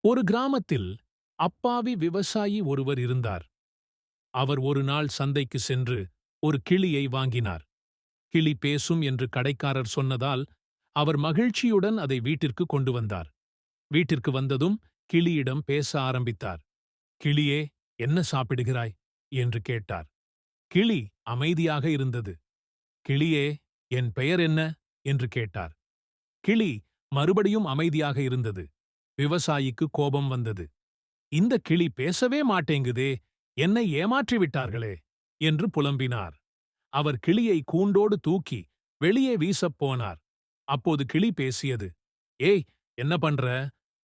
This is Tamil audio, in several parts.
ஒரு கிராமத்தில் அப்பாவி விவசாயி ஒருவர் இருந்தார். அவர் ஒரு நாள் சந்தைக்கு சென்று ஒரு கிளியை வாங்கினார். கிளி பேசும் என்று கடைக்காரர் சொன்னதால் அவர் மகிழ்ச்சியுடன் அதை வீட்டிற்கு கொண்டு வந்தார். வீட்டிற்கு வந்ததும் கிளியிடம் பேச ஆரம்பித்தார். கிளியே, என்ன சாப்பிடுகிறாய் என்று கேட்டார். கிளி அமைதியாக இருந்தது. கிளியே, என் பெயர் என்ன என்று கேட்டார். கிளி மறுபடியும் அமைதியாக இருந்தது. விவசாயிக்கு கோபம் வந்தது. இந்த கிளி பேசவே மாட்டேங்குதே, என்னை ஏமாற்றி விட்டார்களே என்று புலம்பினார். அவர் கிளியை கூண்டோடு தூக்கி வெளியே வீசப் போனார். அப்போது கிளி பேசியது. ஏய், என்ன பண்ற?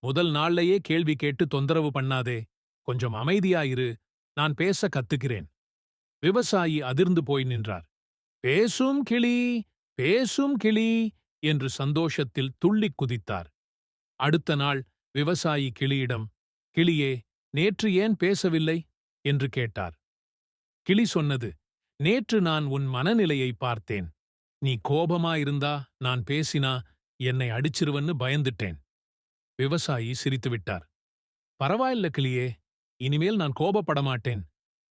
முதல் நாள்லயே கேள்வி கேட்டு தொந்தரவு பண்ணாதே. கொஞ்சம் அமைதியாயிரு, நான் பேச கத்துக்கிறேன். விவசாயி அதிர்ந்து போய் நின்றார். பேசும் கிளி, பேசும் கிளி என்று சந்தோஷத்தில் துள்ளிக் குதித்தார். அடுத்த நாள் விவசாயி கிளியிடம், கிளியே, நேற்று ஏன் பேசவில்லை என்று கேட்டார். கிளி சொன்னது, நேற்று நான் உன் மனநிலையை பார்த்தேன். நீ கோபமாயிருந்தா நான் பேசினா என்னை அடிச்சிருவன்னு பயந்துட்டேன். விவசாயி சிரித்துவிட்டார். பரவாயில்ல கிளியே, இனிமேல் நான் கோபப்பட மாட்டேன்.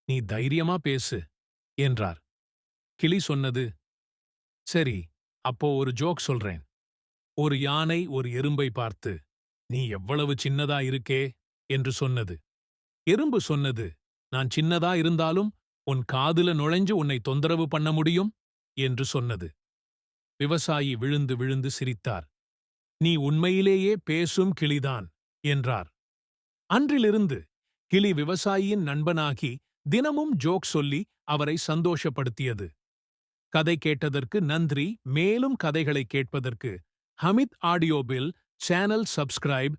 நீ தைரியமா பேசு என்றார். கிளி சொன்னது, சரி, அப்போ ஒரு ஜோக் சொல்றேன். ஒரு யானை ஒரு எறும்பை பார்த்து, நீ எவ்வளவு சின்னதா இருக்கே என்று சொன்னது. எறும்பு சொன்னது, நான் சின்னதா இருந்தாலும் உன் காதுல நுழைஞ்சு உன்னை தொந்தரவு பண்ண முடியும் என்று சொன்னது. விவசாயி விழுந்து விழுந்து சிரித்தார். நீ உண்மையிலேயே பேசும் கிளிதான் என்றார். அன்றிலிருந்து கிளி விவசாயியின் நண்பனாகி தினமும் ஜோக் சொல்லி அவரை சந்தோஷப்படுத்தியது. கதை கேட்டதற்கு நன்றி. மேலும் கதைகளை கேட்பதற்கு ஹமித் ஆடியோபில் சேனல் சப்ஸ்கிரைப்